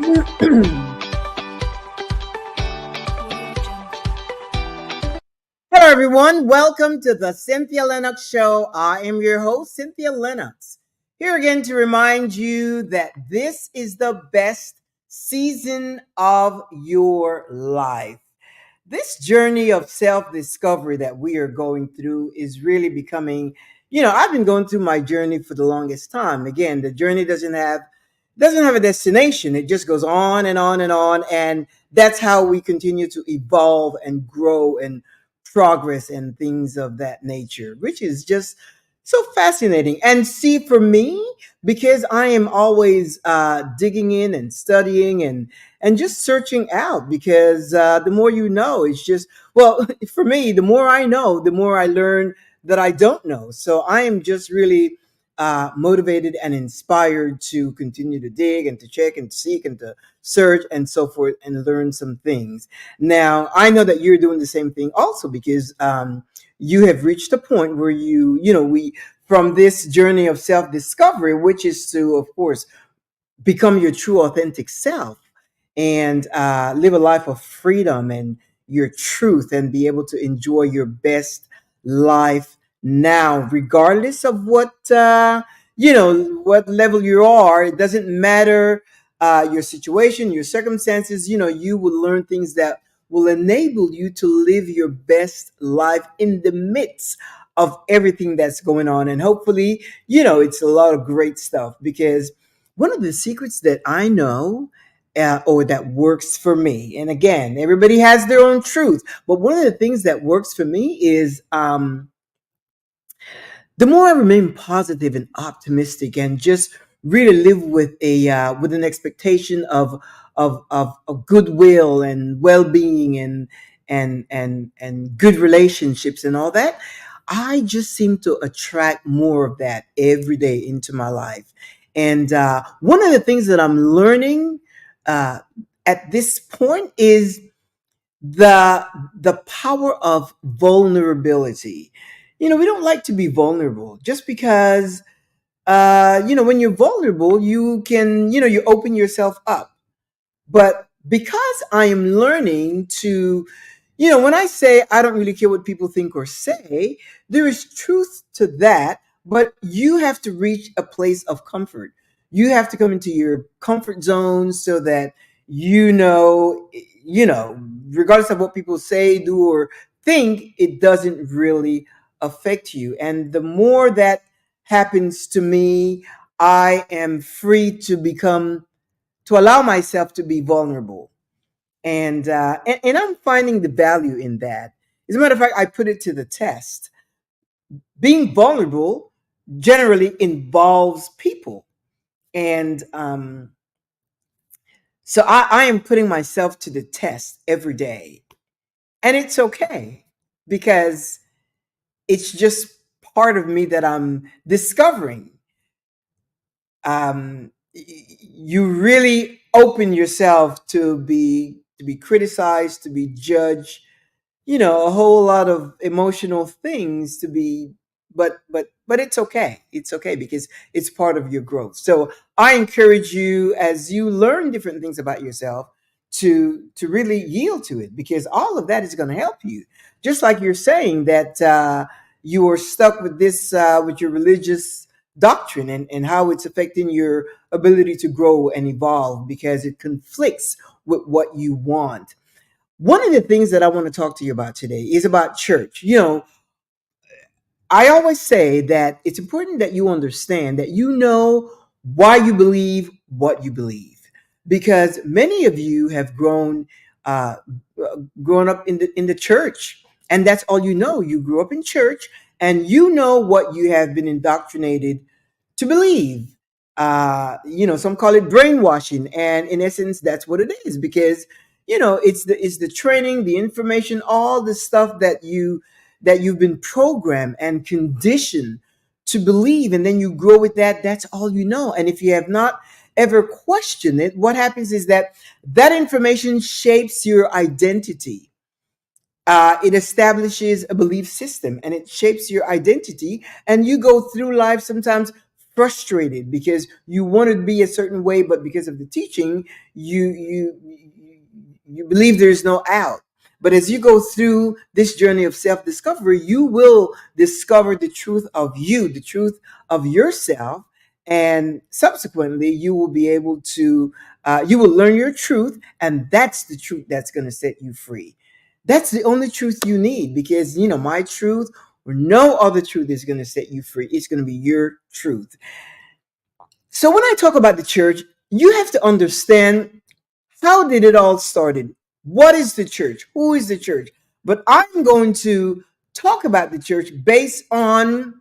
Hello, everyone. Welcome to the Cynthia Linox Show. I am your host, Cynthia Linox. Here again to remind you that this is the best season of your life. This journey of self discovery that we are going through is really becoming, I've been going through my journey for the longest time. Again, the journey doesn't have a destination. It just goes on and on and on. And that's how we continue to evolve and grow and progress and things of that nature, which is just so fascinating. And see, for me, because I am always digging in and studying and just searching out, because the more you know, it's just, well, for me, the more I know, the more I learn that I don't know. So I am just really motivated and inspired to continue to dig and to check and to seek and to search and so forth and learn some things. Now, I know that you're doing the same thing also, because you have reached a point where from this journey of self discovery, which is to, of course, become your true authentic self and live a life of freedom and your truth and be able to enjoy your best life now, regardless of what level you are. It doesn't matter your situation, your circumstances. You will learn things that will enable you to live your best life in the midst of everything that's going on. And hopefully, it's a lot of great stuff, because one of the secrets that I know, or that works for me, and again, everybody has their own truth, but one of the things that works for me is the more I remain positive and optimistic and just really live with an expectation of goodwill and well-being and good relationships and all that, I just seem to attract more of that every day into my life. And one of the things that I'm learning uh, at this point is the power of vulnerability. We don't like to be vulnerable, just because when you're vulnerable, you can, you open yourself up. But because I am learning to, when I say I don't really care what people think or say, there is truth to that, but you have to reach a place of comfort. You have to come into your comfort zone so that you know, regardless of what people say, do, or think, it doesn't really affect you. And the more that happens to me, I am free to allow myself to be vulnerable, and I'm finding the value in that. As a matter of fact, I put it to the test. Being vulnerable generally involves people, and so I am putting myself to the test every day, and it's okay, because it's just part of me that I'm discovering. You really open yourself to be criticized, to be judged, a whole lot of emotional things to be, but it's okay. It's okay, because it's part of your growth. So I encourage you, as you learn different things about yourself, to really yield to it, because all of that is going to help you. Just like you're saying that you are stuck with this with your religious doctrine, and how it's affecting your ability to grow and evolve, because it conflicts with what you want. One of the things that I want to talk to you about today is about church. I always say that it's important that you understand that you know why you believe what you believe, because many of you have uh, grown up in the church, and that's all you know. You grew up in church, and you know what you have been indoctrinated to believe. Some call it brainwashing, and in essence, that's what it is, because it's the training, the information, all the stuff that you've been programmed and conditioned to believe, and then you grow with that. That's all you know. And if you have not ever questioned it, what happens is that that information shapes your identity. It establishes a belief system, and it shapes your identity, and you go through life sometimes frustrated because you want to be a certain way, but because of the teaching, you believe there's no out. But as you go through this journey of self-discovery, you will discover the truth of you, the truth of yourself, and subsequently you will be able to you will learn your truth, and that's the truth that's going to set you free. That's the only truth you need, because my truth or no other truth is going to set you free. It's going to be your truth. So when I talk about the church, you have to understand, how did it all started? What is the church? Who is the church? But I'm going to talk about the church based on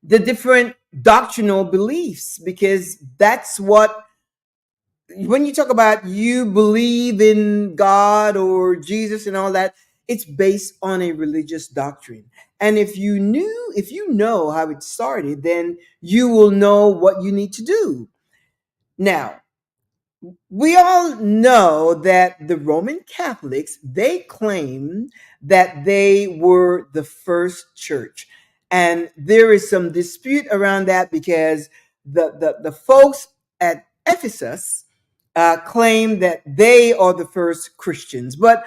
the different doctrinal beliefs, because that's what, when you talk about you believe in God or Jesus and all that, it's based on a religious doctrine. And if you know how it started, then you will know what you need to do. Now, we all know that the Roman Catholics, they claim that they were the first church. And there is some dispute around that, because the folks at Ephesus claim that they are the first Christians. But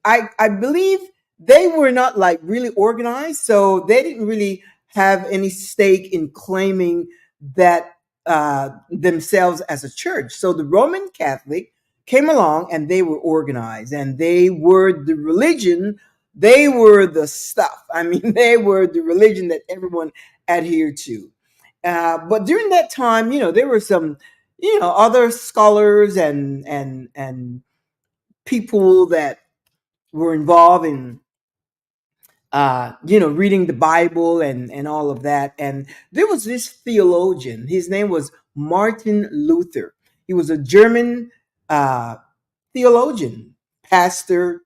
I believe they were not like really organized, so they didn't really have any stake in claiming that themselves as a church. So the Roman Catholic came along and they were organized, and they were the religion. They were the stuff. I mean, they were the religion that everyone adhered to. But during that time, there were some, other scholars and people that were involved in reading the Bible and all of that. And there was this theologian. His name was Martin Luther. He was a German uh, theologian, pastor,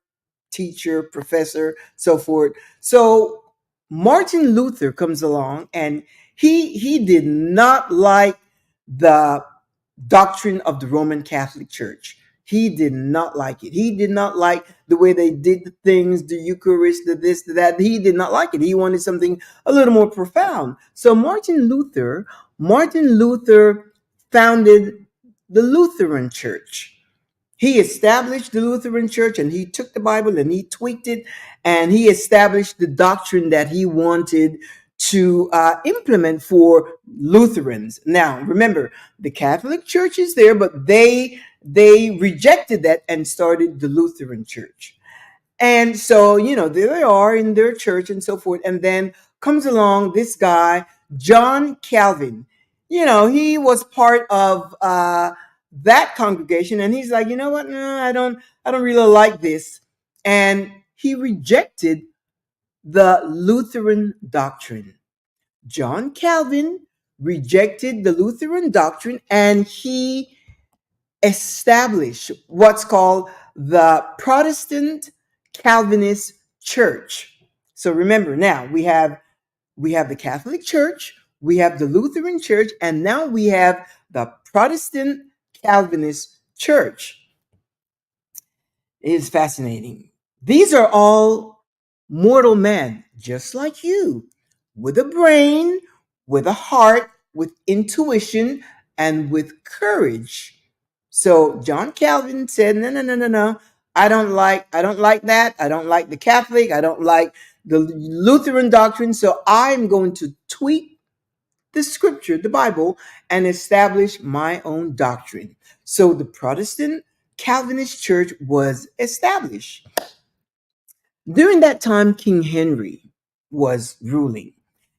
teacher, professor, so forth. So Martin Luther comes along, and he did not like the doctrine of the Roman Catholic Church. He did not like it. He did not like the way they did the things, the Eucharist, the this, the that. He did not like it. He wanted something a little more profound. So Martin Luther founded the Lutheran Church. He established the Lutheran Church, and he took the Bible and he tweaked it, and he established the doctrine that he wanted to implement for Lutherans. Now, remember, the Catholic Church is there, but they rejected that and started the Lutheran Church. And so, there they are in their church and so forth. And then comes along this guy, John Calvin. He was part of that congregation, and he's like, you know what? No, I don't really like this. And he rejected the Lutheran doctrine. John Calvin rejected the Lutheran doctrine, and he established what's called the Protestant Calvinist Church. So remember, now we have the Catholic Church, we have the Lutheran Church, and now we have the Protestant Calvinist Church. It is fascinating. These are all mortal men, just like you, with a brain, with a heart, with intuition, and with courage. So John Calvin said, no, no, no, no, no. I don't like that. I don't like the Catholic. I don't like the Lutheran doctrine. So I'm going to tweak the scripture, the Bible, and establish my own doctrine. So the Protestant Calvinist Church was established. During that time, King Henry was ruling,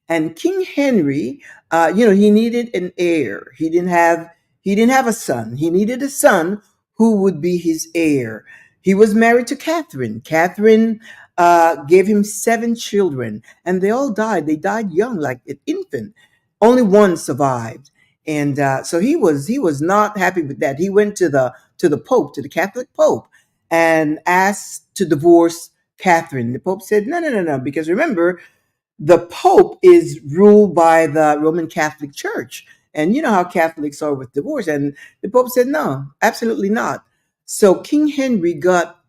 and King Henry, he needed an heir. He didn't have a son. He needed a son who would be his heir. He was married to Catherine. Catherine gave him 7 children, and they all died. They died young, like an infant. Only one survived, and so he was not happy with that. He went to the Pope, to the Catholic Pope, and asked to divorce Catherine. The Pope said, no, no, no, no, because remember, the Pope is ruled by the Roman Catholic Church. And you know how Catholics are with divorce. And the Pope said, no, absolutely not. So King Henry got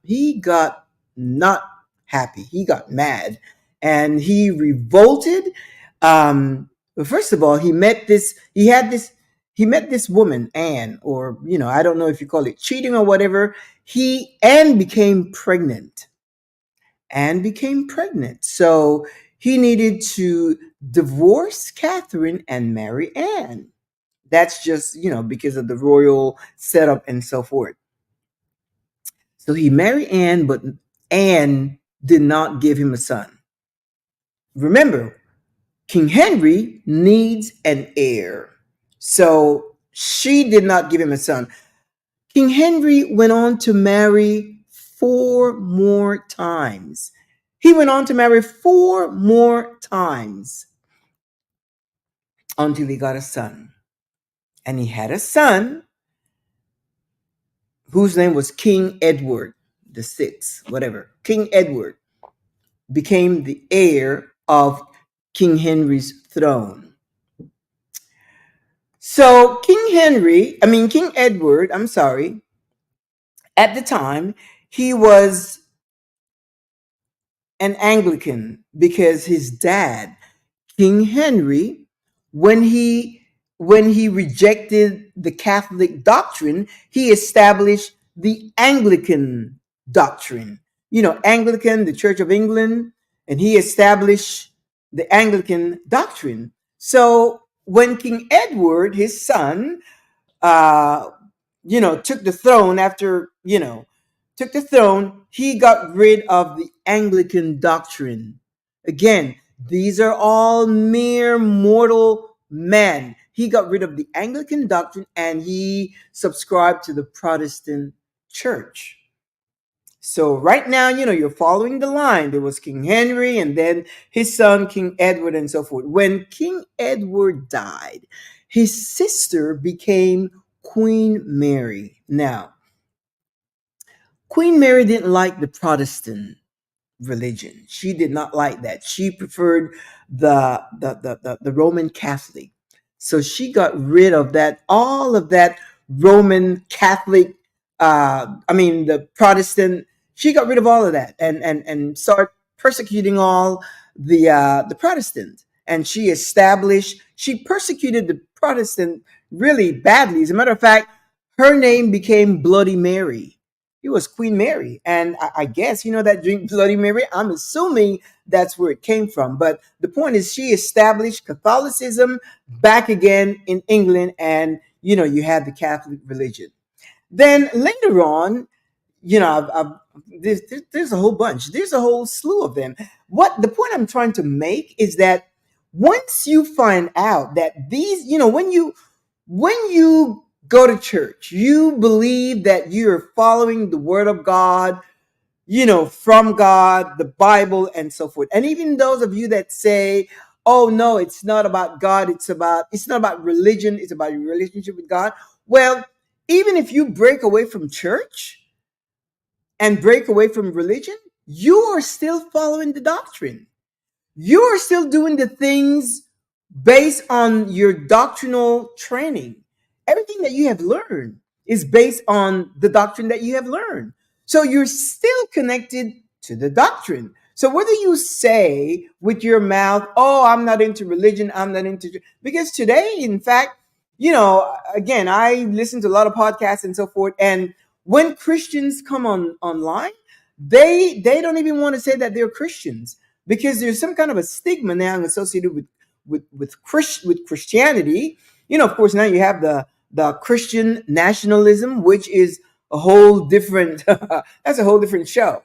not happy. He got mad, and he revolted. But first of all, he met this woman, Anne, or I don't know if you call it cheating or whatever. Anne became pregnant. So he needed to divorce Catherine and marry Anne. That's just, because of the royal setup and so forth. So he married Anne, but Anne did not give him a son. Remember, King Henry needs an heir. So she did not give him a son. King Henry went on to marry four more times. He went on to marry four more times until he got a son. And he had a son whose name was King Edward the Sixth, whatever. King Edward became the heir of King Henry's throne. So King Edward, I'm sorry, at the time, he was an Anglican because his dad, King Henry, when he rejected the Catholic doctrine, he established the Anglican doctrine. Anglican, the Church of England, and he established the Anglican doctrine. So when King Edward, his son, uh, took the throne he got rid of the Anglican doctrine. Again, these are all mere mortal men. He got rid of the Anglican doctrine and he subscribed to the Protestant church. So right now, you're following the line. There was King Henry and then his son, King Edward, and so forth. When King Edward died, his sister became Queen Mary. Now, Queen Mary didn't like the Protestant religion. She did not like that. She preferred the Roman Catholic. So she got rid of all of that Roman Catholic. The Protestant. She got rid of all of that and started persecuting all the Protestants. And she persecuted the Protestant really badly. As a matter of fact, her name became Bloody Mary. It was Queen Mary. And I guess, that drink Bloody Mary, I'm assuming that's where it came from. But the point is, she established Catholicism back again in England, and, you had the Catholic religion. Then later on, there's a whole bunch. There's a whole slew of them. What the point I'm trying to make is that once you find out that these, when you go to church, you believe that you're following the word of God, from God, the Bible, and so forth. And even those of you that say, oh no, it's not about God, it's not about religion, it's about your relationship with God. Well, even if you break away from church and break away from religion, you are still following the doctrine. You are still doing the things based on your doctrinal training. Everything that you have learned is based on the doctrine that you have learned. So you're still connected to the doctrine. So whether you say with your mouth, oh, I'm not into religion, I'm not into, because today, in fact, again, I listen to a lot of podcasts and so forth. And when Christians come online, they don't even want to say that they're Christians, because there's some kind of a stigma now associated with Christianity. Of course, now you have the Christian nationalism, which is a whole different that's a whole different show.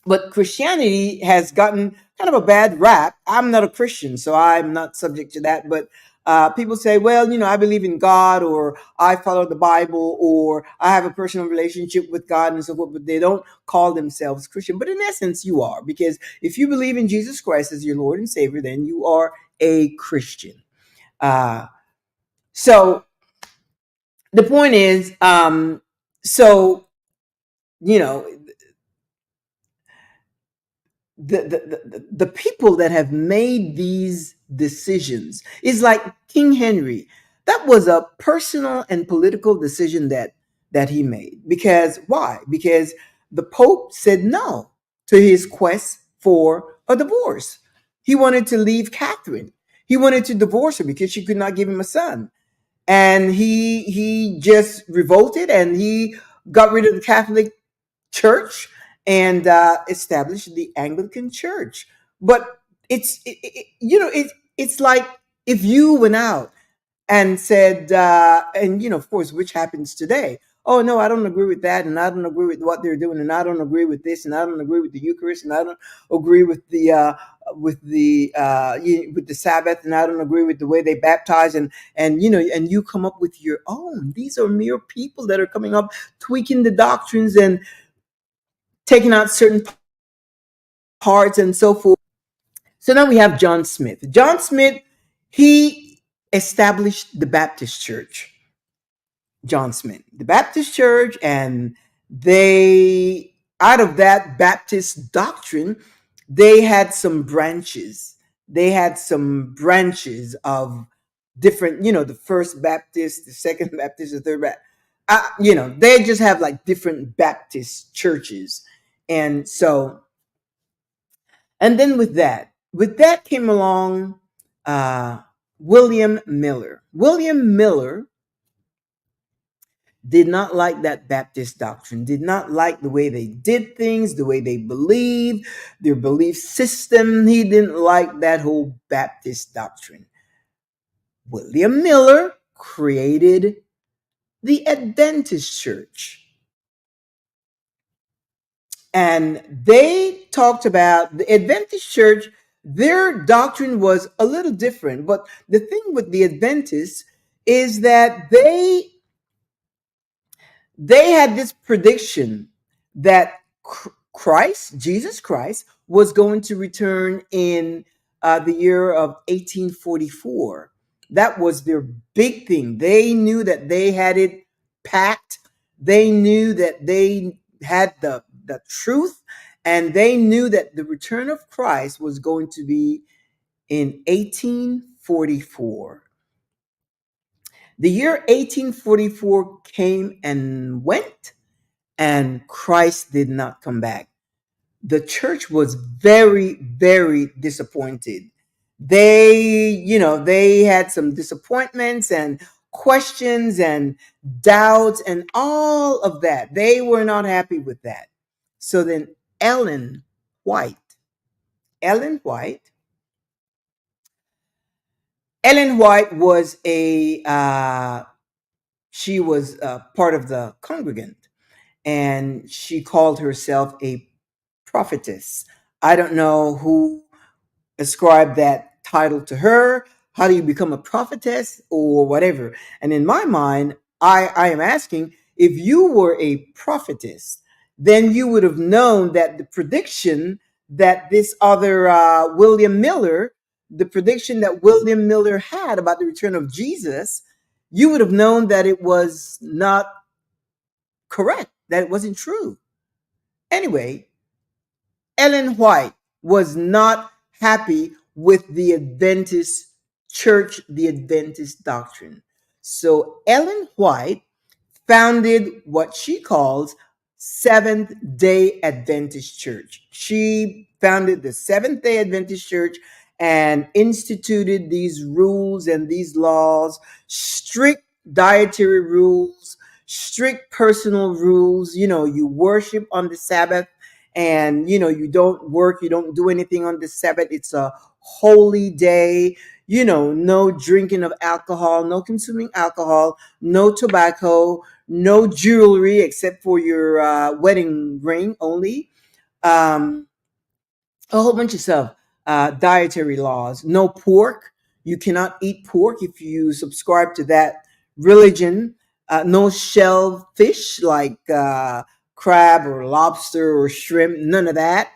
But Christianity has gotten kind of a bad rap. I'm not a Christian, so I'm not subject to that. But people say, well, I believe in God, or I follow the Bible, or I have a personal relationship with God and so forth, but they don't call themselves Christian. But in essence, you are, because if you believe in Jesus Christ as your Lord and Savior, then you are a Christian. So the point is, so, you know, the people that have made these decisions is like King Henry. That was a personal and political decision that he made. Because why? Because the Pope said no to his quest for a divorce. He wanted to leave Catherine. he wanted to divorce her because she could not give him a son. And he just revolted, and he got rid of the Catholic Church and established the Anglican Church. But it's like if you went out and said, and of course, which happens today. Oh no, I don't agree with that, and I don't agree with what they're doing, and I don't agree with this, and I don't agree with the Eucharist, and I don't agree with with the Sabbath, and I don't agree with the way they baptize, and you come up with your own. These are mere people that are coming up, tweaking the doctrines and taking out certain parts and so forth. So now we have John Smith. John Smith, he established the Baptist Church. John Smith, the Baptist Church, and they, out of that Baptist doctrine, they had some branches. They had some branches of different, the first Baptist, the second Baptist, the third Baptist. They just have like different Baptist churches. And so, and then with that came along uh, William Miller. William Miller did not like that Baptist doctrine, did not like the way they did things, the way they believed, their belief system. He didn't like that whole Baptist doctrine. William Miller created the Adventist Church. And they talked about the Adventist Church. Their doctrine was a little different. But the thing with the Adventists is that they had this prediction that Christ, Jesus Christ, was going to return in the year of 1844. That was their big thing. They knew that they had it packed. They knew that they had the truth, and they knew that the return of Christ was going to be in 1844. The year 1844 came and went, and Christ did not come back. The church was very, very disappointed. They had some disappointments and questions and doubts and all of that. They were not happy with that. So then White, Ellen White, Ellen White was she was part of the congregant, and she called herself a prophetess. I don't know who ascribed that title to her. How do you become a prophetess or whatever? And in my mind, I am asking, if you were a prophetess, then you would have known that the prediction that this other the prediction that William Miller had about the return of Jesus, you would have known that it was not correct, that it wasn't true. Anyway, Ellen White was not happy with the Adventist church, the Adventist doctrine. So Ellen White founded what she calls Seventh Day Adventist Church. She founded the Seventh Day Adventist Church and instituted these rules and these laws, strict dietary rules, strict personal rules. You worship on the Sabbath, and you don't work, you don't do anything on the Sabbath. It's a holy day. No drinking of alcohol, no consuming alcohol, no tobacco, no jewelry except for your wedding ring only. Um, a whole bunch of stuff. Dietary laws. No pork. You cannot eat pork if you subscribe to that religion. No shellfish like crab or lobster or shrimp. None of that.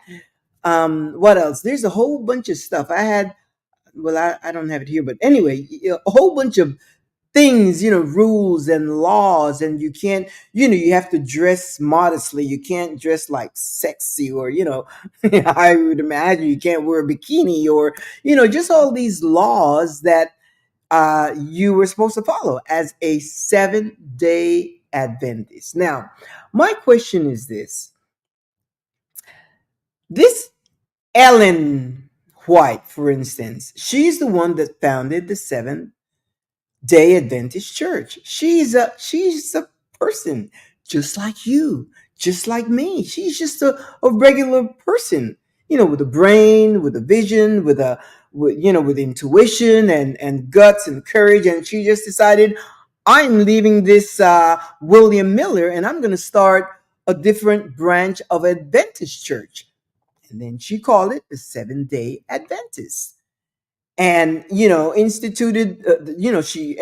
What else? There's a whole bunch of stuff. I don't have it here, but anyway, a whole bunch of things, rules and laws, and you can't, you have to dress modestly. You can't dress like sexy, or, I would imagine you can't wear a bikini, or, just all these laws that you were supposed to follow as a 7-day Adventist. Now, my question is this Ellen White, for instance, she's the one that founded the Seventh Day Adventist Church. She's a person just like you, just like me. She's just a regular person, with a brain, with a vision, with intuition and guts and courage. And she just decided, I'm leaving this William Miller, and I'm going to start a different branch of Adventist church. And then she called it the Seventh Day Adventist, and instituted. She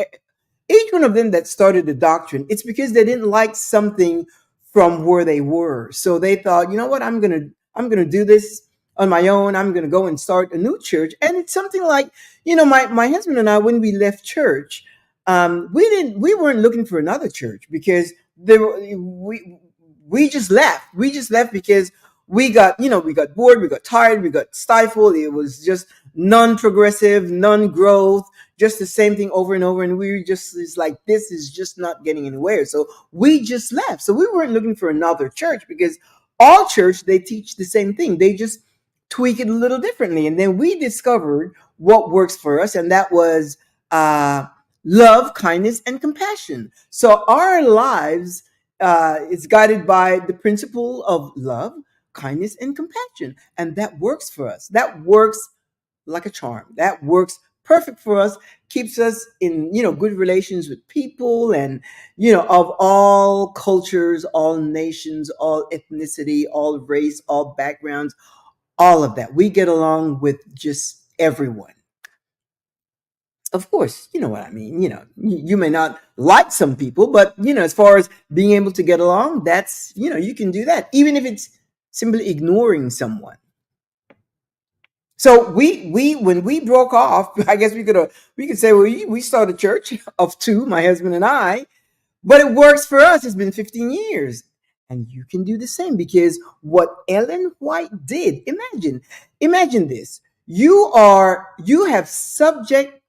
each one of them that started the doctrine, it's because they didn't like something from where they were. So they thought, you know what, I'm gonna do this on my own. I'm gonna go and start a new church. And it's something like, my husband and I, when we left church, we weren't looking for another church, because we just left. We just left because we got bored, we got tired, we got stifled. It was just non-progressive, non-growth, just the same thing over and over. And we were just, it's like, this is just not getting anywhere. So we just left. So we weren't looking for another church, because all church, they teach the same thing. They just tweak it a little differently. And then we discovered what works for us, and that was love, kindness, and compassion. So our lives is guided by the principle of love, kindness, and compassion. And that works for us. That works like a charm. That works perfect for us, keeps us in, good relations with people, and, of all cultures, all nations, all ethnicity, all race, all backgrounds, all of that. We get along with just everyone. Of course, you know what I mean. You may not like some people, but, as far as being able to get along, that's, you can do that, even if it's simply ignoring someone. So we when we broke off, I guess we could say, well, we started a church of two, my husband and I, but it works for us. It's been 15 years. And you can do the same, because what Ellen White did, imagine this. You have subject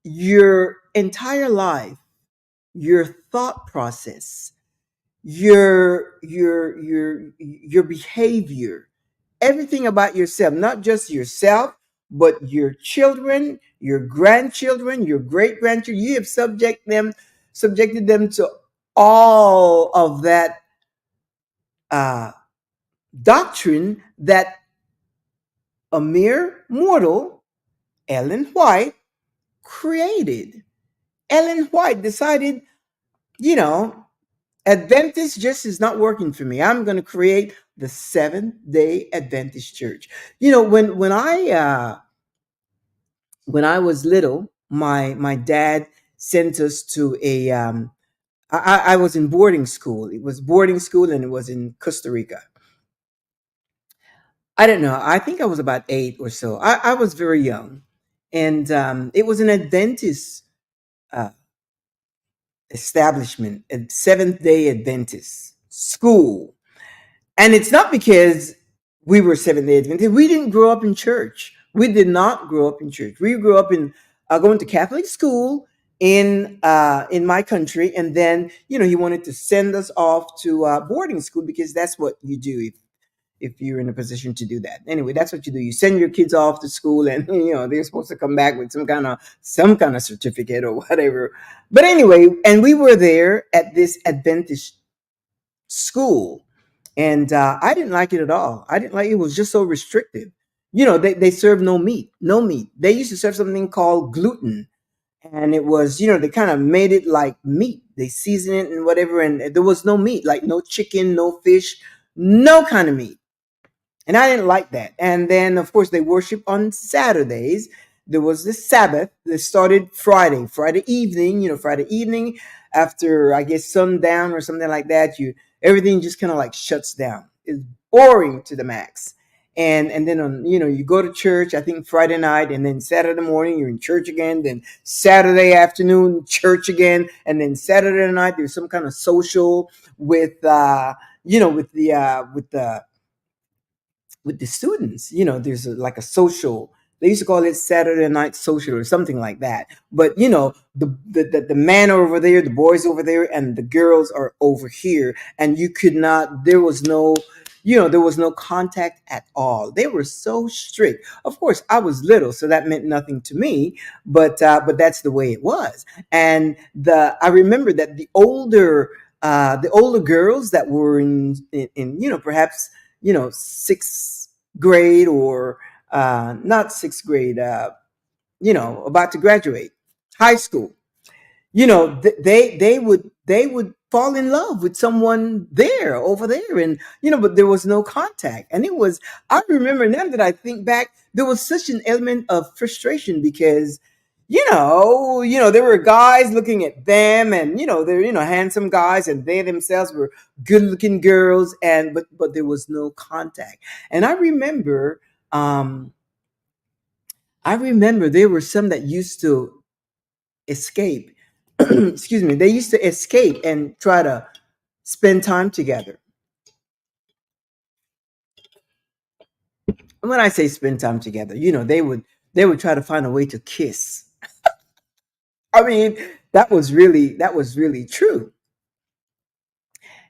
your entire life, your thought process, your behavior, everything about yourself, not just yourself, but your children, your grandchildren, your great grandchildren. You have subjected them to all of that uh, doctrine that a mere mortal, Ellen White, created. Ellen White decided, you know, Adventist just is not working for me. I'm going to create the Seventh Day Adventist Church. When I was little, my dad sent us to a. I was in boarding school. It was boarding school, and it was in Costa Rica. I don't know. I think I was about 8 or so. I was very young, and it was an Adventist uh, establishment, a Seventh Day Adventist school. And it's not because we were Seventh Day Adventists. We didn't grow up in church. We did not grow up in church. We grew up in going to Catholic school in my country, and then he wanted to send us off to boarding school, because that's what you do if you're in a position to do that. Anyway, that's what you do. You send your kids off to school, and they're supposed to come back with some kind of certificate or whatever. But anyway, and we were there at this Adventist school, and I didn't like it at all. I didn't like it. It was just so restrictive. They serve no meat, no meat. They used to serve something called gluten, and it was, they kind of made it like meat. They season it and whatever, and there was no meat, like no chicken, no fish, no kind of meat. And I didn't like that. And then, of course, they worship on Saturdays. There was the Sabbath that started Friday evening, Friday evening after, I guess, sundown or something like that. Everything just kind of like shuts down. It's boring to the max. And then you go to church, I think Friday night, and then Saturday morning you're in church again, then Saturday afternoon church again, and then Saturday night there's some kind of social with with the students. There's like a social. They used to call it Saturday night social or something like that. But the men are over there, the boys over there, and the girls are over here, and you could not. There was no, there was no contact at all. They were so strict. Of course, I was little, so that meant nothing to me, but that's the way it was. And the I remember that the older girls that were in perhaps sixth grade, or not sixth grade, about to graduate high school, they would fall in love with someone there over there, and but there was no contact. And I remember, now that I think back, there was such an element of frustration, because there were guys looking at them, and they're handsome guys, and they themselves were good looking girls, and but there was no contact. And um I remember there were some that used to escape. Excuse me. They used to escape and try to spend time together. And when I say spend time together, they would try to find a way to kiss. I mean, that was really true.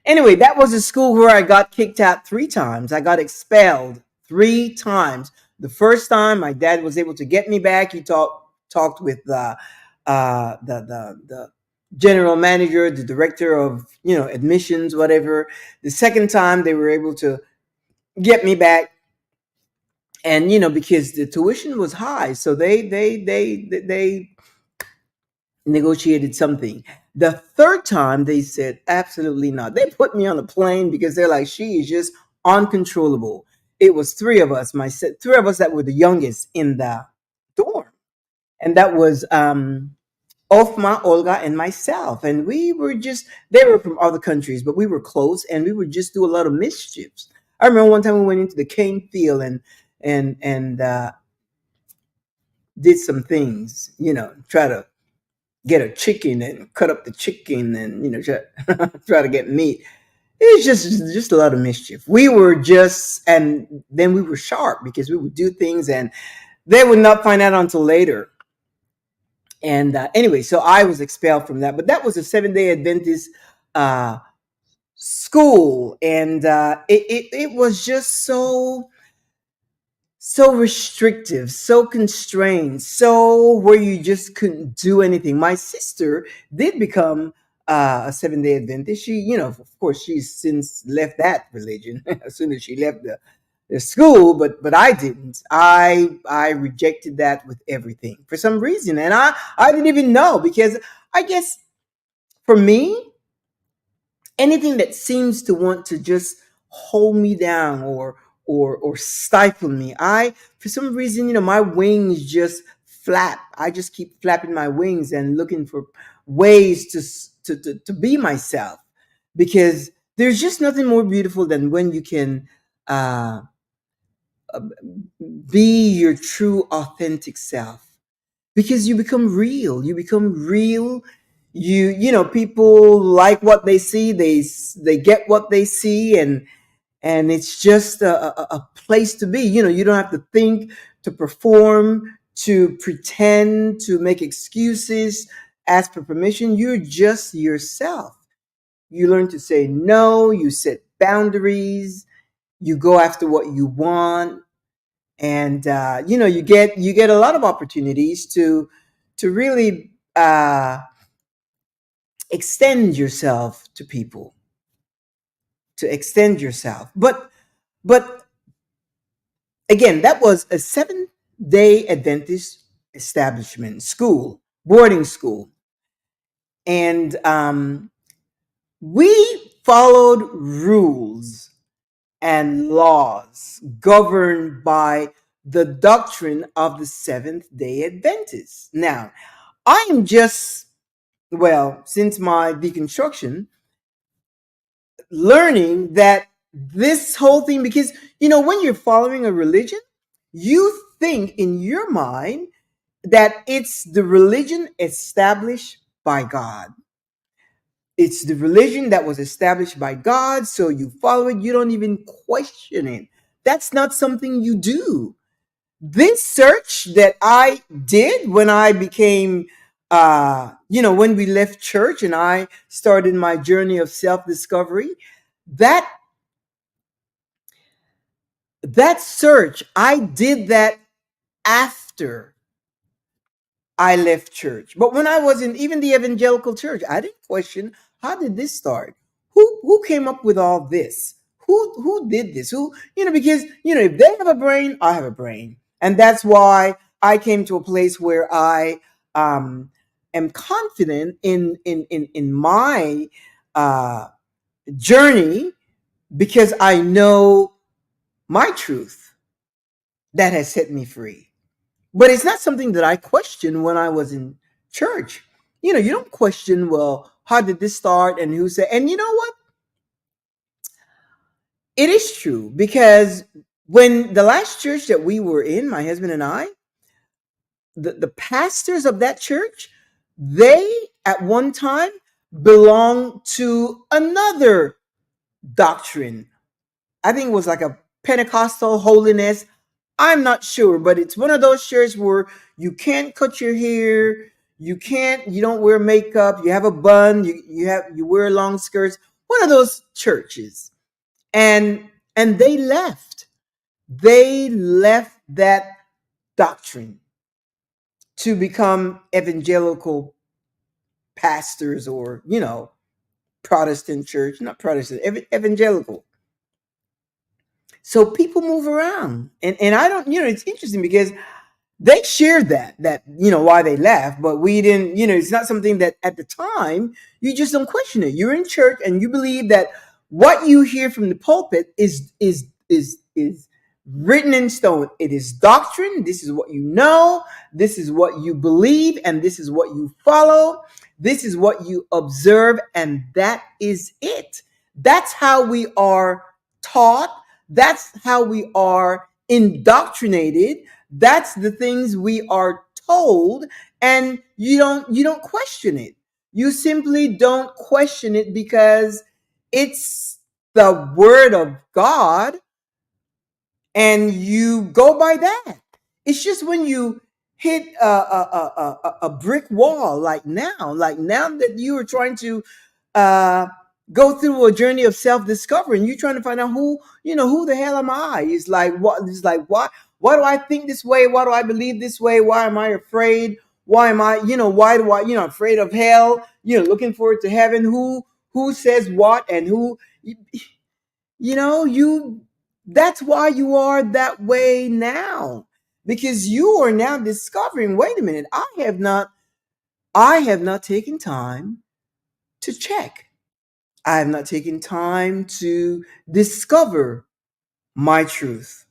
Anyway, that was a school where I got kicked out 3 times. I got expelled 3 times. The first time, my dad was able to get me back. He talked with the general manager, the director of admissions, whatever. The second time, they were able to get me back, and because the tuition was high, so they negotiated something. The third time, they said absolutely not. They put me on a plane, because they're like, she is just uncontrollable. It was three of us that were the youngest in the dorm, and that was Ofma, Olga, and myself. And they were from other countries, but we were close, and we would just do a lot of mischiefs. I remember one time we went into the cane field, and did some things, try to get a chicken and cut up the chicken, and try to get meat. It's just a lot of mischief. We were just, and then we were sharp, because we would do things, and they would not find out until later. And anyway, so I was expelled from that, but that was a Seventh-day Adventist uh, school, and it was just so restrictive, so constrained, so where you just couldn't do anything. My sister did become a Seventh-day Adventist. She, of course, she's since left that religion as soon as she left the school, but I didn't. I rejected that with everything for some reason, and I didn't even know, because I guess for me, anything that seems to want to just hold me down, or stifle me, I for some reason, my wings just flap. I just keep flapping my wings and looking for ways to be myself, because there's just nothing more beautiful than when you can uh, be your true authentic self, because you become real. People like what they see. They get what they see, and it's just a place to be. You don't have to think, to perform, to pretend, to make excuses, ask for permission. You're just yourself. You learn to say no, you set boundaries, you go after what you want, and you get a lot of opportunities to really extend yourself to people, to extend yourself. But again, that was a Seventh-day Adventist establishment, school, boarding school, and we followed rules and laws governed by the doctrine of the Seventh-day Adventists. Now, I am just, well, since my deconstruction, learning that this whole thing, because when you're following a religion, you think in your mind that it's the religion established by God. It's the religion that was established by God, so you follow it. You don't even question it. That's not something you do. This search that I did when I became, when we left church and I started my journey of self discovery, that That search, I did that after I left church. But when I was in even the evangelical church, I didn't question, how did this start? Who came up with all this? Who did this? Who, because if they have a brain, I have a brain. And that's why I came to a place where I um am confident in my uh journey, because I know my truth that has set me free. But it's not something that I questioned when I was in church. You don't question, well, how did this start and who said, and you know what? It is true, because when the last church that we were in, my husband and I, the pastors of that church, they at one time belonged to another doctrine. I think it was like a Pentecostal holiness. I'm not sure, but it's one of those churches where you can't cut your hair, you don't wear makeup, you have a bun, you wear long skirts. One of those churches. And they left. They left that doctrine to become evangelical pastors, or, Protestant church, not Protestant, evangelical. So people move around. And I don't, it's interesting because they shared that why they left, but we didn't. It's not something that at the time you just don't question it. You're in church and you believe that what you hear from the pulpit is written in stone. It is doctrine. This is what you know, this is what you believe, and this is what you follow, this is what you observe, and that is it. That's how we are taught, that's how we are indoctrinated, that's the things we are told. And you don't question it. You simply don't question it, because it's the word of God, and you go by that. It's just when you hit a brick wall, like now that you are trying to uh, go through a journey of self-discovery, and you're trying to find out who the hell am I? It's like, what? It's like, why do I think this way? Why do I believe this way? Why am I afraid? Why am I, why do I, afraid of hell? Looking forward to heaven. Who says what, and who? You That's why you are that way now, because you are now discovering, wait a minute, I have not taken time to check. I have not taken time to discover my truth.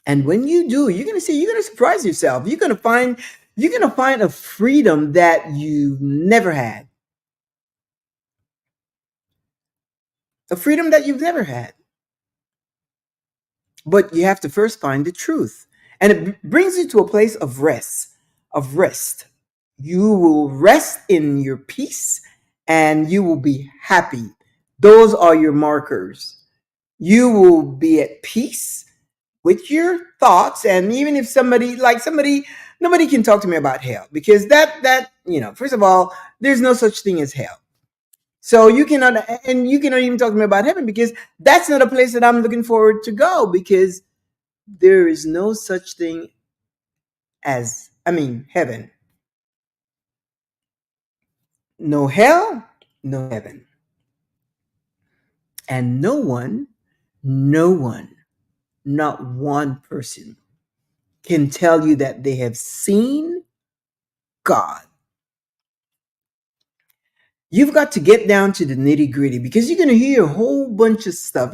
And when you do, you're going to surprise yourself. You're going to find a freedom that you've never had. A freedom that you've never had. But you have to first find the truth. And it brings you to a place of rest. You will rest in your peace, and you will be happy. Those are your markers. You will be at peace with your thoughts. And even if nobody can talk to me about hell, because first of all, there's no such thing as hell. So you cannot even talk to me about heaven, because that's not a place that I'm looking forward to go, because there is no such thing as, heaven. No hell, no heaven. And no one, not one person can tell you that they have seen God. You've got to get down to the nitty gritty, because you're going to hear a whole bunch of stuff.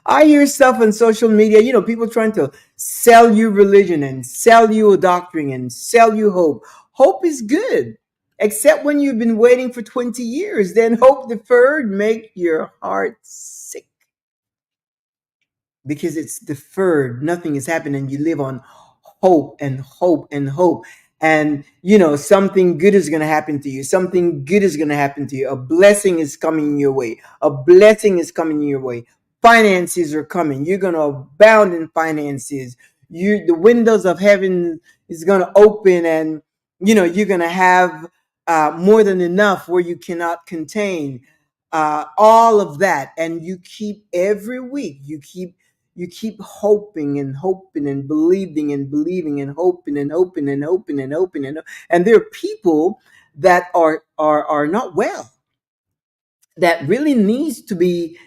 I hear stuff on social media, people trying to sell you religion and sell you a doctrine and sell you hope. Hope is good, except when you've been waiting for 20 years. Then hope deferred make your heart sick, because it's deferred. Nothing is happening. You live on hope and hope and hope. And, something good is going to happen to you. Something good is going to happen to you. A blessing is coming your way. A blessing is coming your way. Finances are coming. You're going to abound in finances. The windows of heaven is going to open, and, you're going to have more than enough where you cannot contain all of that. And you keep every week, you keep hoping and hoping and believing and believing and hoping and hoping and hoping and hoping and there are people that are not well, that really needs to be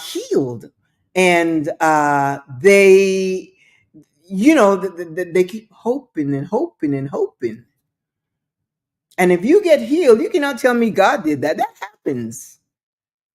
healed, and they, they keep hoping and hoping and hoping. And if you get healed, you cannot tell me God did that. That happens.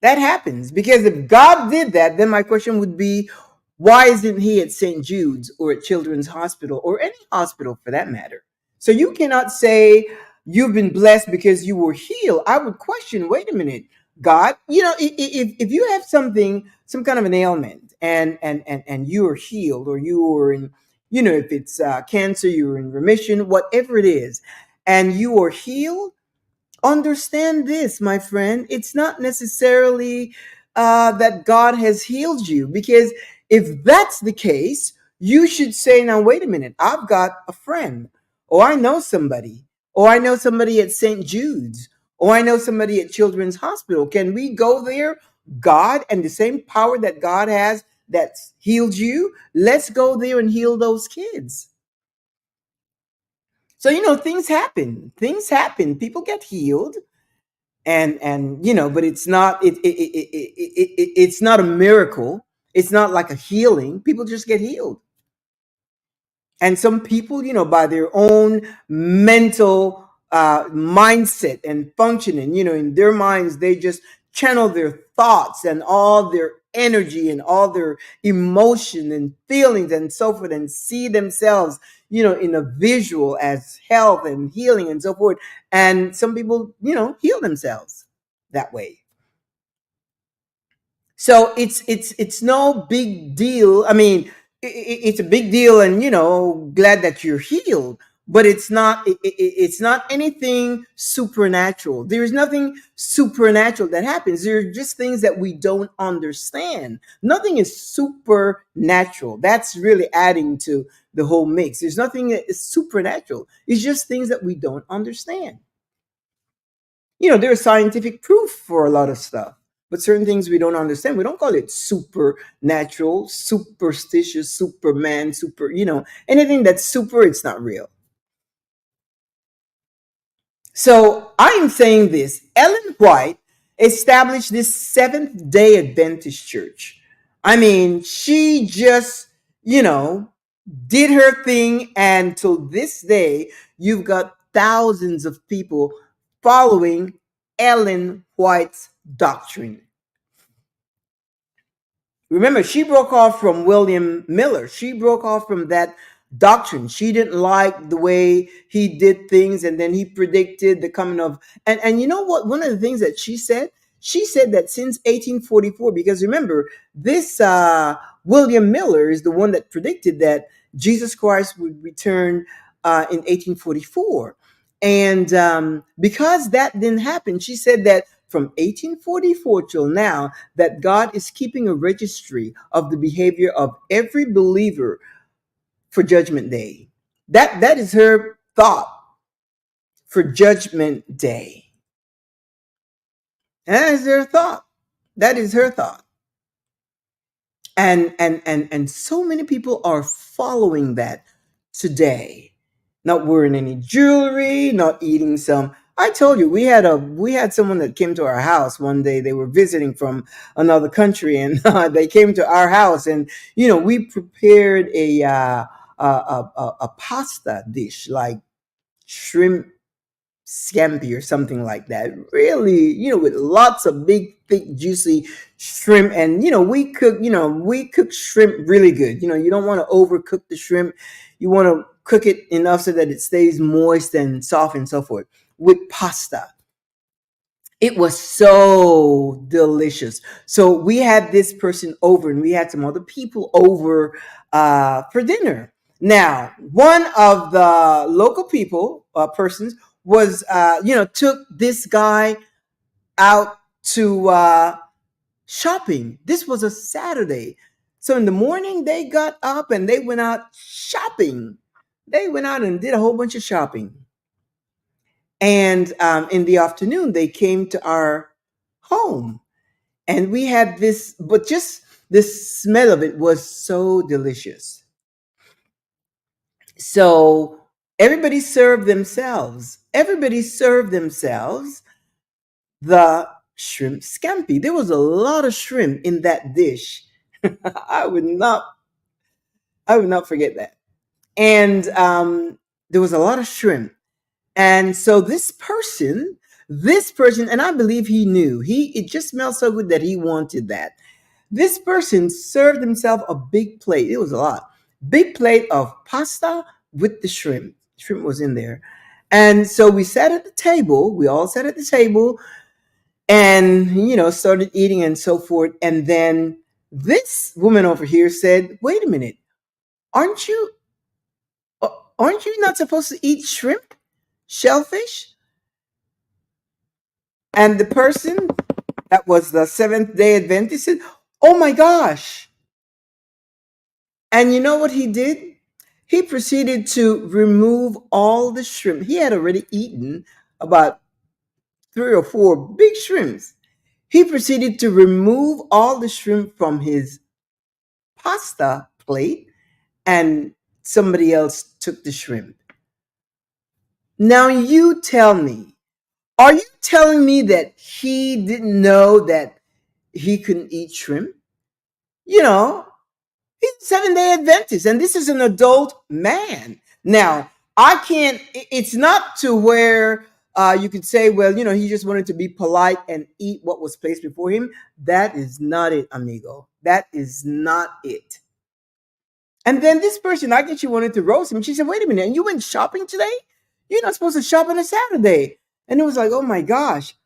That happens. Because if God did that, then my question would be, why isn't he at St. Jude's or at Children's Hospital or any hospital for that matter? So you cannot say you've been blessed because you were healed. I would question, wait a minute, God, if you have something, some kind of an ailment, and you are healed, or you are in, if it's cancer, you're in remission, whatever it is, and you are healed. Understand this, my friend. It's not necessarily that God has healed you, because if that's the case, you should say, now, wait a minute, I've got a friend, or I know somebody, or I know somebody at St. Jude's, or I know somebody at Children's Hospital. Can we go there? God, and the same power that God has that's healed you, let's go there and heal those kids. So, things happen. Things happen. People get healed, and but it's not a miracle. It's not like a healing. People just get healed. And some people, by their own mental mindset and functioning, in their minds, they just channel their thoughts and all their energy and all their emotion and feelings and so forth, and see themselves, in a visual as health and healing and so forth. And some people, heal themselves that way. So it's no big deal. I mean, it's a big deal, and glad that you're healed. But it's not anything supernatural. There is nothing supernatural that happens. There are just things that we don't understand. Nothing is supernatural. That's really adding to the whole mix. There's nothing that is supernatural. It's just things that we don't understand. There's scientific proof for a lot of stuff, but certain things we don't understand. We don't call it supernatural, superstitious, superman, anything that's super, it's not real. So I'm saying this: Ellen White established this Seventh Day Adventist church. I mean, she just, did her thing, and till this day, you've got thousands of people following Ellen White's doctrine. Remember, she broke off from William Miller. She broke off from that doctrine. She didn't like the way he did things, and then he predicted the coming of, and you know what? One of the things that she said that since 1844, because remember, this William Miller is the one that predicted that Jesus Christ would return in 1844. And because that didn't happen, she said that from 1844 till now, that God is keeping a registry of the behavior of every believer for Judgment Day. That is her thought for Judgment Day. And that is her thought. That is her thought. And so many people are following that today. Not wearing any jewelry, not eating some. I told you, we had someone that came to our house one day. They were visiting from another country, and they came to our house, and we prepared a pasta dish, like shrimp scampi or something like that. Really, with lots of big, thick, juicy shrimp. And we cook shrimp really good. You don't want to overcook the shrimp. You want to cook it enough so that it stays moist and soft and so forth, with pasta. It was so delicious. So we had this person over, and we had some other people over for dinner. Now, one of the local people, persons, was, took this guy out to shopping. This was a Saturday. So in the morning, they got up and they went out shopping. They went out and did a whole bunch of shopping. And in the afternoon, they came to our home, and we had this, but just the smell of it was so delicious. So everybody served themselves. Everybody served themselves the shrimp scampi. There was a lot of shrimp in that dish. I would not, I would not forget that. And there was a lot of shrimp. And so this person, and I believe he knew. It just smelled so good that he wanted that. This person served himself a big plate. It was a lot. Big plate of pasta with the shrimp. Shrimp was in there. And so we sat at the table. We all sat at the table and, started eating and so forth. And then this woman over here said, "Wait a minute. Aren't you uh, aren't you not supposed to eat shrimp? Shellfish?" And the person that was the Seventh Day Adventist said, "Oh my gosh." And you know what he did? He proceeded to remove all the shrimp. He had already eaten about three or four big shrimps. He proceeded to remove all the shrimp from his pasta plate, and somebody else took the shrimp. Now, you tell me, are you telling me that he didn't know that he couldn't eat shrimp? You know, He's a 7 Day Adventist, and this is an adult man. Now, I can't, it's not to where you could say, well, he just wanted to be polite and eat what was placed before him. That is not it, amigo. That is not it. And then this person, I guess she wanted to roast him. She said, "Wait a minute, and you went shopping today? You're not supposed to shop on a Saturday." And it was like, oh my gosh,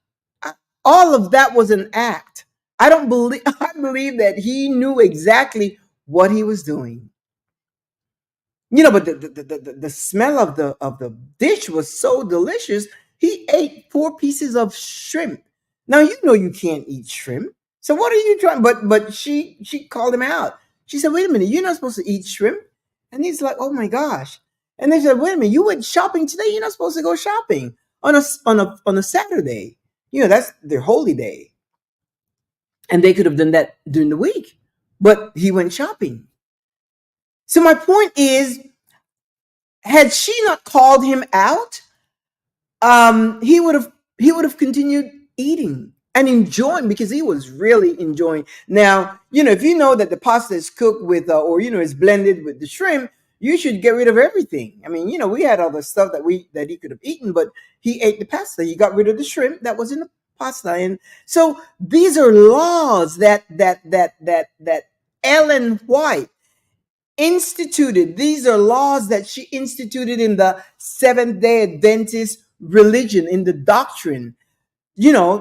I- all of that was an act. I don't believe, I believe that he knew exactly what he was doing. But the smell of the dish was so delicious. He ate 4 pieces of shrimp. Now you can't eat shrimp. So what are you trying? But she called him out. She said, "Wait a minute, you're not supposed to eat shrimp." And he's like, "Oh my gosh!" And they said, "Wait a minute, you went shopping today. You're not supposed to go shopping on a Saturday. That's their holy day, and they could have done that during the week, but he went shopping." So my point is, had she not called him out, he would have continued eating and enjoying, because he was really enjoying. Now, if you know that the pasta is cooked with, or is blended with the shrimp, you should get rid of everything. I mean, we had other stuff that he could have eaten, but he ate the pasta. He got rid of the shrimp that was in the pasta, and so these are laws that Ellen White instituted. These are laws that she instituted in the Seventh Day Adventist religion, in the doctrine.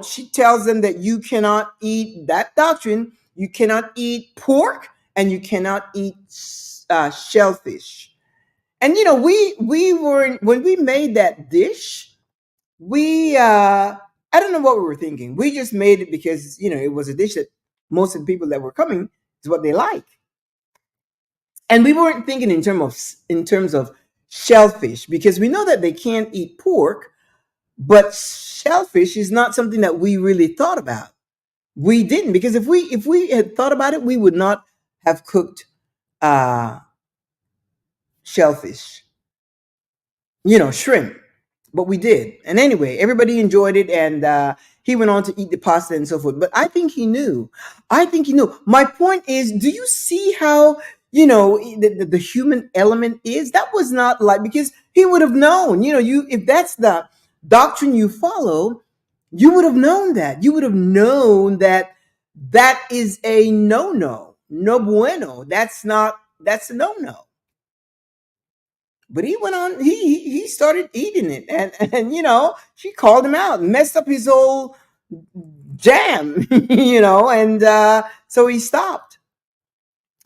She tells them that you cannot eat that doctrine. You cannot eat pork, and you cannot eat shellfish. And we were, when we made that dish, we I don't know what we were thinking. We just made it because it was a dish that most of the people that were coming is what they like. And we weren't thinking in terms of shellfish, because we know that they can't eat pork, but shellfish is not something that we really thought about. We didn't, because if we had thought about it, we would not have cooked uh shellfish, shrimp. But we did. And anyway, everybody enjoyed it, and he went on to eat the pasta and so forth. But I think he knew. I think he knew. My point is, do you see how, the human element is? That was not like, because he would have known, if that's the doctrine you follow, you would have known that. You would have known that that is a no-no. No bueno. That's a no-no. But he went on. He started eating it, and she called him out, messed up his whole jam, and so he stopped.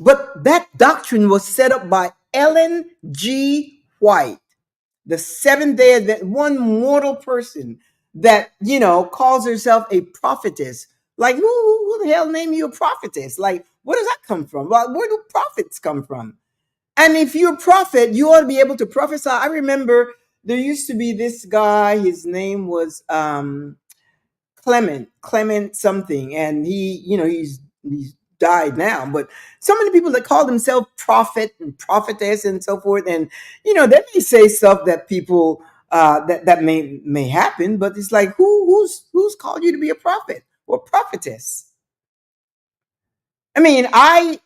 But that doctrine was set up by Ellen G. White, the Seventh Day Adventist, one mortal person that calls herself a prophetess. Like, who the hell named you a prophetess? Like, where does that come from? Like, where do prophets come from? And if you're a prophet, you ought to be able to prophesy. I remember there used to be this guy. His name was Clement something, and he's died now, but so many people that call themselves prophet and prophetess and so forth, and they may say stuff that people that may happen, but it's like who's called you to be a prophet or prophetess? I mean, I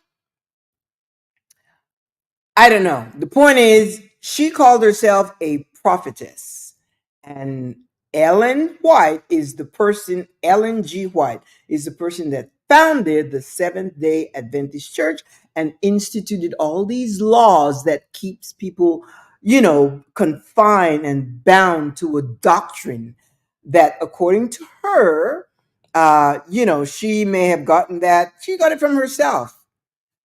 don't know. The point is, she called herself a prophetess. And Ellen G. White is the person that founded the Seventh day Adventist Church and instituted all these laws that keeps people, confined and bound to a doctrine that, according to her, she may have she got it from herself.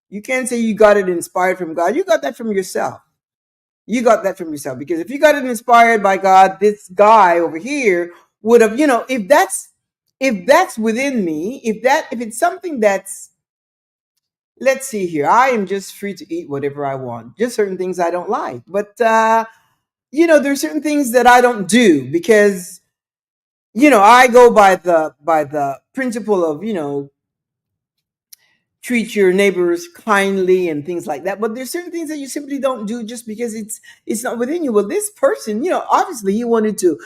You can't say you got it inspired from God. You got that from yourself. You got that from yourself, because if you got it inspired by God, this guy over here would have, if that's within me, if it's something that's, let's see here, I am just free to eat whatever I want. Just certain things I don't like, but there's certain things that I don't do because I go by the principle of treat your neighbors kindly and things like that, but there's certain things that you simply don't do just because it's not within you. Well, this person, obviously he wanted to,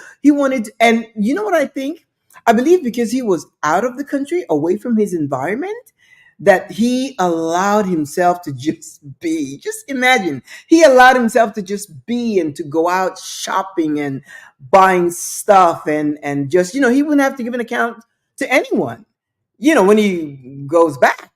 and you know what I believe, because he was out of the country, away from his environment, that he allowed himself to just be. Just imagine, he allowed himself to just be and to go out shopping and buying stuff, and just he wouldn't have to give an account to anyone when he goes back.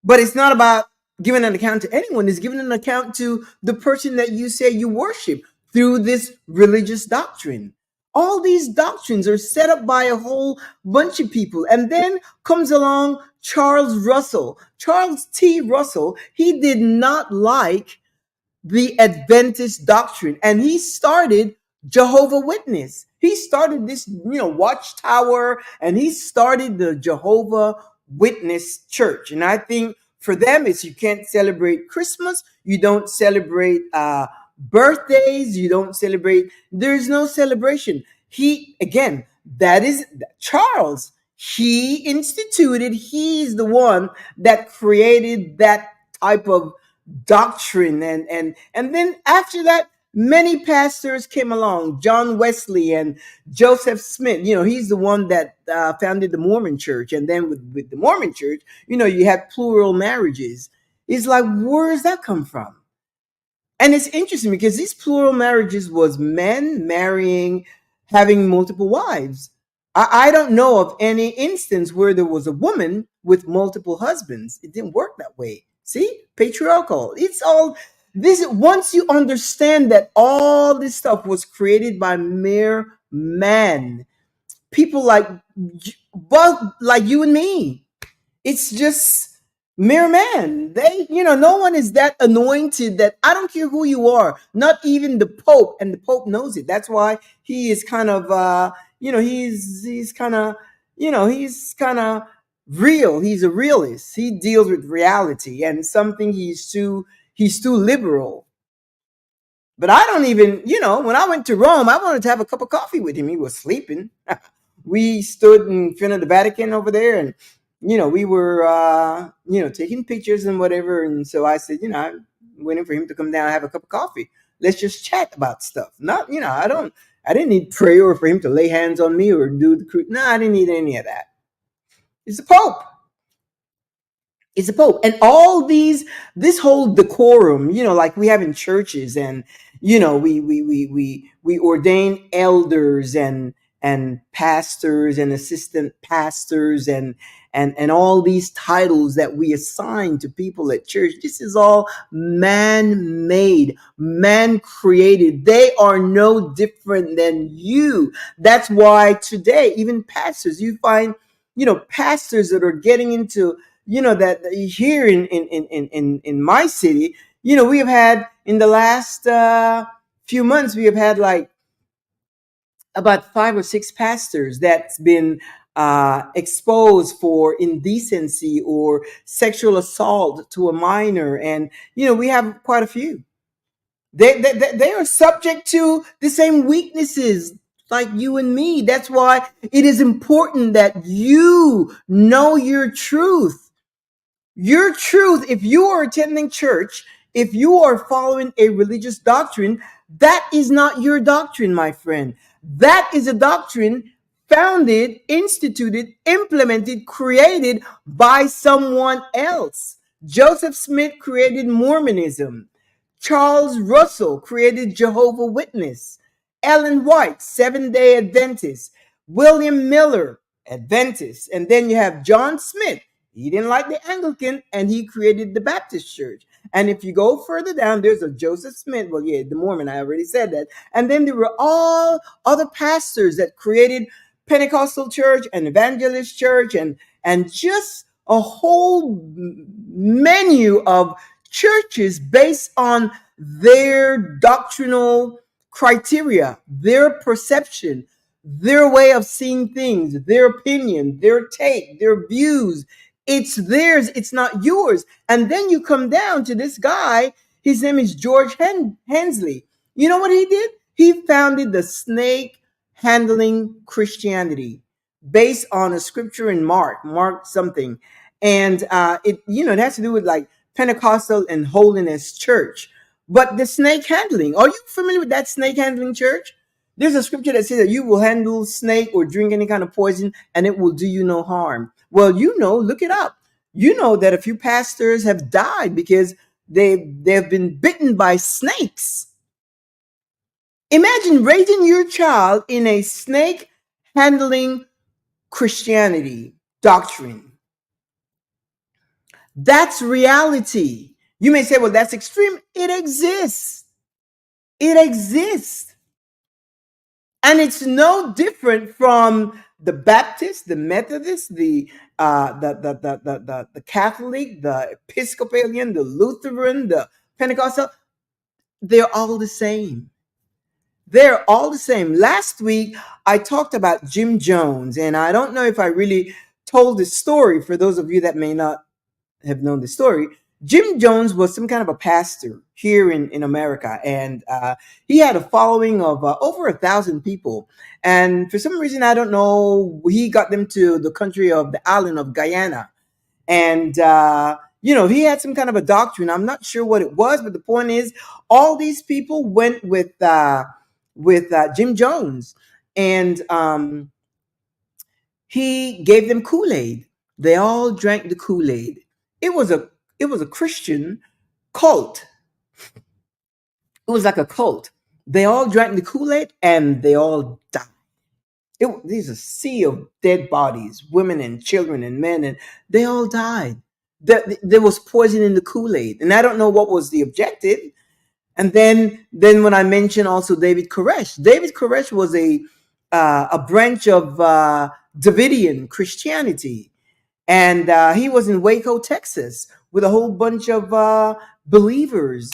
But it's not about giving an account to anyone. It's giving an account to the person that you say you worship through this religious doctrine. All these doctrines are set up by a whole bunch of people. And then comes along Charles Russell. Charles T. Russell, he did not like the Adventist doctrine, and he started Jehovah Witness. He started this, watchtower, and he started the Jehovah Witness Church. And I think for them, it's you can't celebrate Christmas, you don't celebrate birthdays, you don't celebrate. There's no celebration. He again, that is Charles. He instituted. He's the one that created that type of doctrine, and then after that many pastors came along, John Wesley and Joseph Smith. He's the one that founded the Mormon church, and then with the Mormon church, you had plural marriages. It's like, where does that come from? And it's interesting because these plural marriages was men marrying, having multiple wives. I don't know of any instance where there was a woman with multiple husbands. It didn't work that way. See, patriarchal. It's all this. Once you understand that all this stuff was created by mere man, people like you and me, it's just mere man. No one is that anointed that I don't care who you are, not even the Pope, and the Pope knows it. That's why he is kind of, he's kind of, he's kind of real. He's a realist. He deals with reality, and something he's too liberal. But I don't even, when I went to Rome, I wanted to have a cup of coffee with him. He was sleeping. We stood in front of the Vatican over there, and we were taking pictures and whatever. And so I said, I'm waiting for him to come down and have a cup of coffee. Let's just chat about stuff. Not, I didn't need prayer or for him to lay hands on me or do the no, I didn't need any of that. It's the Pope. It's the Pope. And all this whole decorum, like we have in churches, and we ordain elders and pastors and assistant pastors and all these titles that we assign to people at church. This is all man-made, man-created. They are no different than you. That's why today, even pastors, you find, pastors that are getting into, that here in my city, we have had in the last few months, we have had like about 5 or 6 pastors that's been exposed for indecency or sexual assault to a minor, and we have quite a few. They are subject to the same weaknesses like you and me. That's why it is important that you know your truth. Your truth, if you are attending church, if you are following a religious doctrine, that is not your doctrine, my friend. That is a doctrine founded, instituted, implemented, created by someone else. Joseph Smith created Mormonism. Charles Russell created Jehovah Witness. Ellen White, Seventh-day Adventist. William Miller, Adventist. And then you have John Smith. He didn't like the Anglican, and he created the Baptist Church. And if you go further down, there's a Joseph Smith. Well, yeah, the Mormon, I already said that. And then there were all other pastors that created Pentecostal church and evangelist church and just a whole menu of churches based on their doctrinal criteria, their perception, their way of seeing things, their opinion, their take, their views. It's theirs, it's not yours. And then you come down to this guy, his name is George Hensley. You know what he did? He founded the snake handling Christianity based on a scripture in Mark something. And it has to do with like Pentecostal and holiness church. But the snake handling, are you familiar with that snake handling church? There's a scripture that says that you will handle snake or drink any kind of poison and it will do you no harm. Well, look it up. You know that a few pastors have died because they've been bitten by snakes. Imagine raising your child in a snake handling Christianity doctrine. That's reality. You may say, well, that's extreme. It exists. It exists. And it's no different from the Baptist, the Methodist, the Catholic, the Episcopalian, the Lutheran, the Pentecostal. They're all the same. They're all the same. Last week, I talked about Jim Jones, and I don't know if I really told the story for those of you that may not have known the story. Jim Jones was some kind of a pastor here in America, and he had a following of over 1,000 people. And for some reason, I don't know, he got them to the country of the island of Guyana. And, he had some kind of a doctrine. I'm not sure what it was, but the point is, all these people went with Jim Jones, and he gave them Kool-Aid. They all drank the Kool-Aid. It was a Christian cult. It was like a cult. They all drank the Kool-Aid and they all died. There's a sea of dead bodies, women and children and men, and they all died. There was poison in the Kool-Aid, and I don't know what was the objective. And then when I mentioned also David Koresh was a branch of Davidian Christianity. And he was in Waco, Texas, with a whole bunch of believers.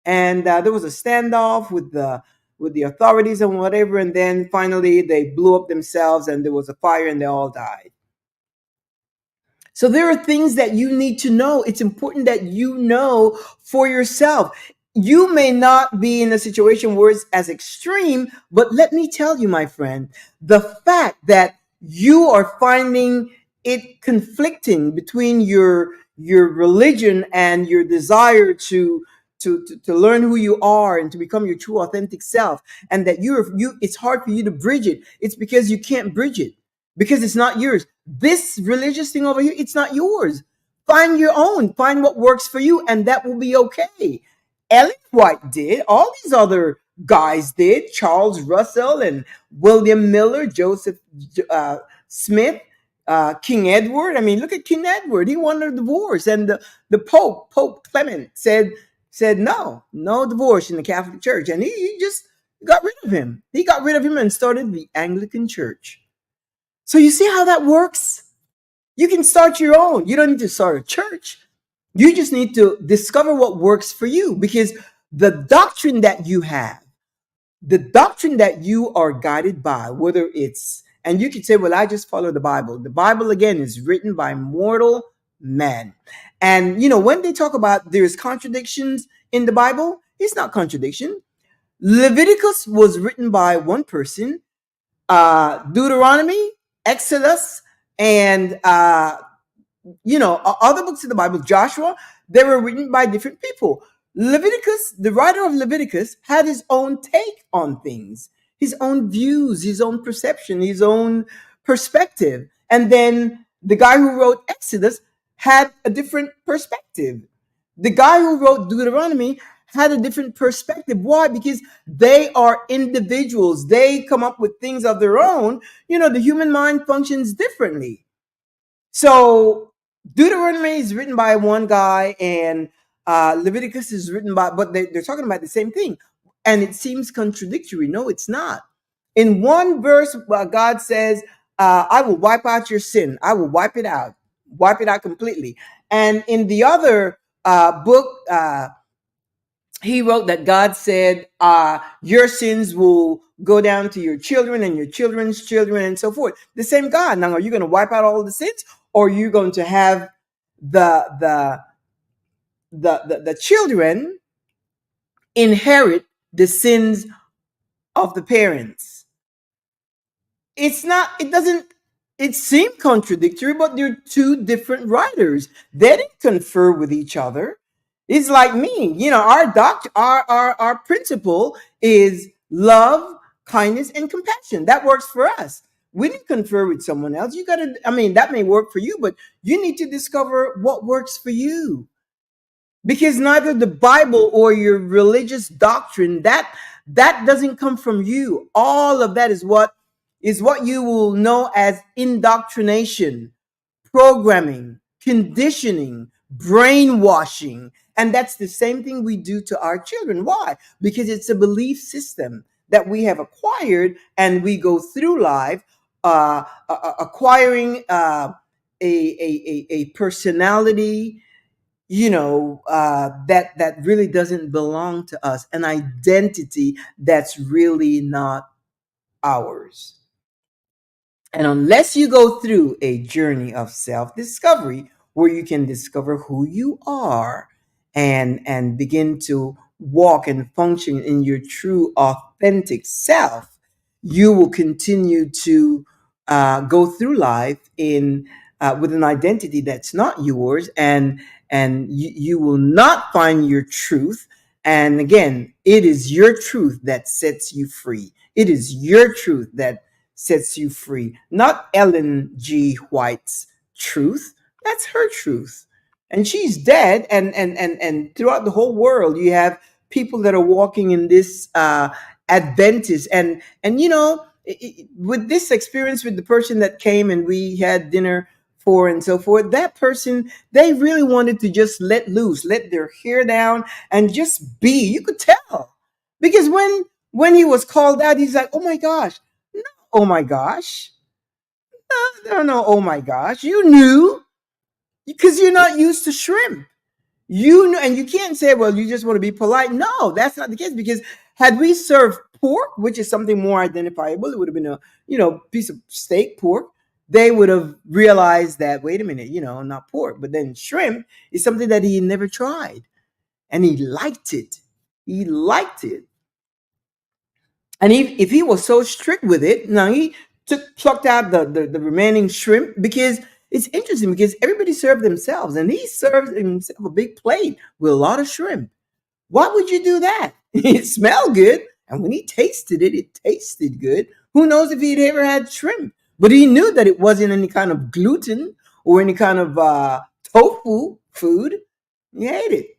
And there was a standoff with the authorities and whatever. And then finally they blew up themselves, and there was a fire, and they all died. So there are things that you need to know. It's important that you know for yourself. You may not be in a situation where it's as extreme, but let me tell you, my friend, the fact that you are finding it conflicting between your religion and your desire to learn who you are and to become your true authentic self, and that it's hard for you to bridge it. It's because you can't bridge it, because it's not yours. This religious thing over here, it's not yours. Find your own. Find what works for you, and that will be okay. Ellen White did. All these other guys did. Charles Russell and William Miller, Joseph Smith, King Edward. I mean, look at King Edward. He wanted a divorce, and the Pope Clement said no divorce in the Catholic Church, and he just got rid of him. He got rid of him and started the Anglican Church. So you see how that works? You can start your own. You don't need to start a church. You just need to discover what works for you, because the doctrine that you have, the doctrine that you are guided by, whether it's, and you can say, well, I just follow the Bible. The Bible, again, is written by mortal man. And, when they talk about there's contradictions in the Bible, it's not contradiction. Leviticus was written by one person. Deuteronomy, Exodus, and other books of the Bible, Joshua, they were written by different people. Leviticus, the writer of Leviticus, had his own take on things, his own views, his own perception, his own perspective. And then the guy who wrote Exodus had a different perspective. The guy who wrote Deuteronomy had a different perspective. Why? Because they are individuals. They come up with things of their own. The human mind functions differently. So Deuteronomy is written by one guy, and Leviticus is written by, but they're talking about the same thing, and it seems contradictory. No, it's not. In one verse, God says, "I will wipe out your sin. I will wipe it out completely." And in the other book, he wrote that God said, your sins will go down to your children and your children's children and so forth. The same God. Now, are you going to wipe out all the sins, or are you going to have the children inherit the sins of the parents? It seemed contradictory, but they're two different writers. They didn't confer with each other. It's like me, our doctor, our principle is love, kindness, and compassion. That works for us. We didn't confer with someone else. That may work for you, but you need to discover what works for you. Because neither the Bible or your religious doctrine, that doesn't come from you. All of that is what you will know as indoctrination, programming, conditioning, brainwashing. And that's the same thing we do to our children. Why? Because it's a belief system that we have acquired, and we go through life acquiring a personality, that really doesn't belong to us, an identity that's really not ours. And unless you go through a journey of self-discovery where you can discover who you are and begin to walk and function in your true authentic self, you will continue to go through life in with an identity that's not yours, and you will not find your truth. And again, it is your truth that sets you free. It is your truth that sets you free, not Ellen G. White's truth. That's her truth. And she's dead. And throughout the whole world, you have people that are walking in this Adventist. And with this experience with the person that came and we had dinner for and so forth, that person, they really wanted to just let loose, let their hair down, and just be. You could tell. Because when he was called out, he's like, oh my gosh, oh my gosh. No, no, oh my gosh. You knew, because you're not used to shrimp. You know, and you can't say, well, you just want to be polite. No, that's not the case, because had we served pork, which is something more identifiable, it would have been a, piece of steak pork. They would have realized that, wait a minute, not pork. But then shrimp is something that he never tried. And he liked it. He liked it. And if he was so strict with it, now he plucked out the remaining shrimp, because it's interesting, because everybody served themselves, and he served himself a big plate with a lot of shrimp. Why would you do that? It smelled good, and when he tasted it, it tasted good. Who knows if he'd ever had shrimp? But he knew that it wasn't any kind of gluten or any kind of tofu food. He ate it.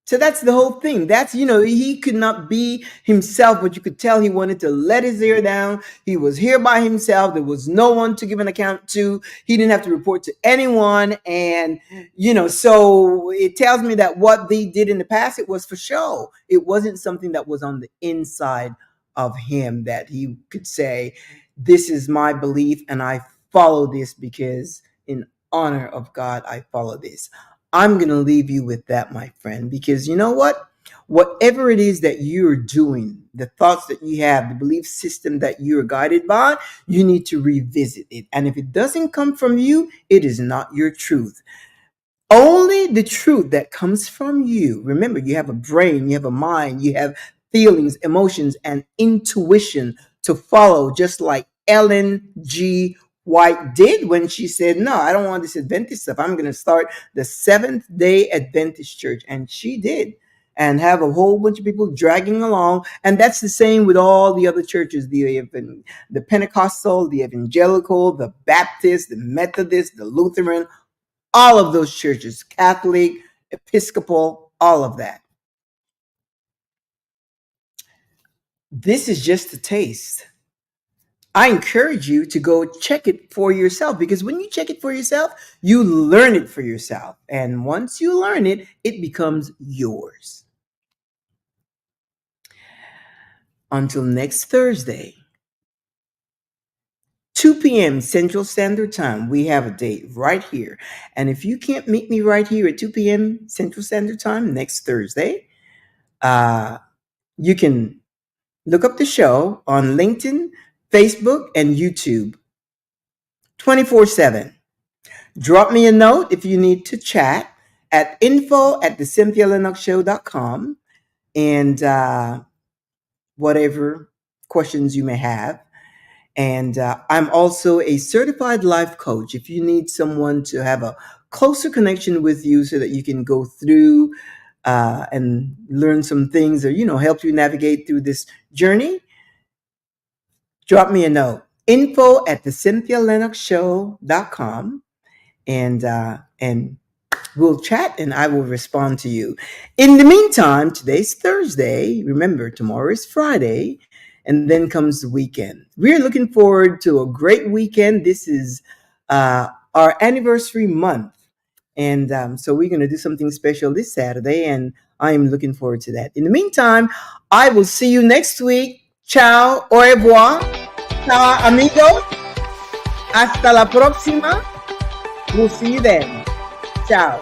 So that's the whole thing. That's, he could not be himself, but you could tell he wanted to let his hair down. He was here by himself. There was no one to give an account to. He didn't have to report to anyone. And, so it tells me that what they did in the past, it was for show. It wasn't something that was on the inside of him that he could say, this is my belief and I follow this because in honor of God, I follow this. I'm going to leave you with that, my friend, because you know what? Whatever it is that you're doing, the thoughts that you have, the belief system that you're guided by, you need to revisit it. And if it doesn't come from you, it is not your truth. Only the truth that comes from you. Remember, you have a brain, you have a mind, you have feelings, emotions, and intuition. to follow, just like Ellen G. White did when she said, no, I don't want this Adventist stuff. I'm going to start the Seventh-day Adventist Church. And she did, and have a whole bunch of people dragging along. And that's the same with all the other churches, the Pentecostal, the Evangelical, the Baptist, the Methodist, the Lutheran, all of those churches, Catholic, Episcopal, all of that. This is just a taste. I encourage you to go check it for yourself, because when you check it for yourself, you learn it for yourself. And once you learn it, it becomes yours. Until next Thursday, 2 p.m. Central Standard Time, we have a date right here. And if you can't meet me right here at 2 p.m. Central Standard Time next Thursday, you can look up the show on LinkedIn, Facebook, and YouTube 24/7. Drop me a note if you need to chat at info@thecynthialinoxshow.com, and whatever questions you may have. And I'm also a certified life coach. If you need someone to have a closer connection with you so that you can go through and learn some things, or, help you navigate through this journey, drop me a note. info@thecynthialinoxshow.com, and we'll chat and I will respond to you. In the meantime, today's Thursday. Remember, tomorrow is Friday, and then comes the weekend. We're looking forward to a great weekend. This is our anniversary month. And so we're going to do something special this Saturday, and I am looking forward to that. In the meantime, I will see you next week. Ciao, au revoir. Ciao, amigos. Hasta la próxima. We'll see you then. Ciao.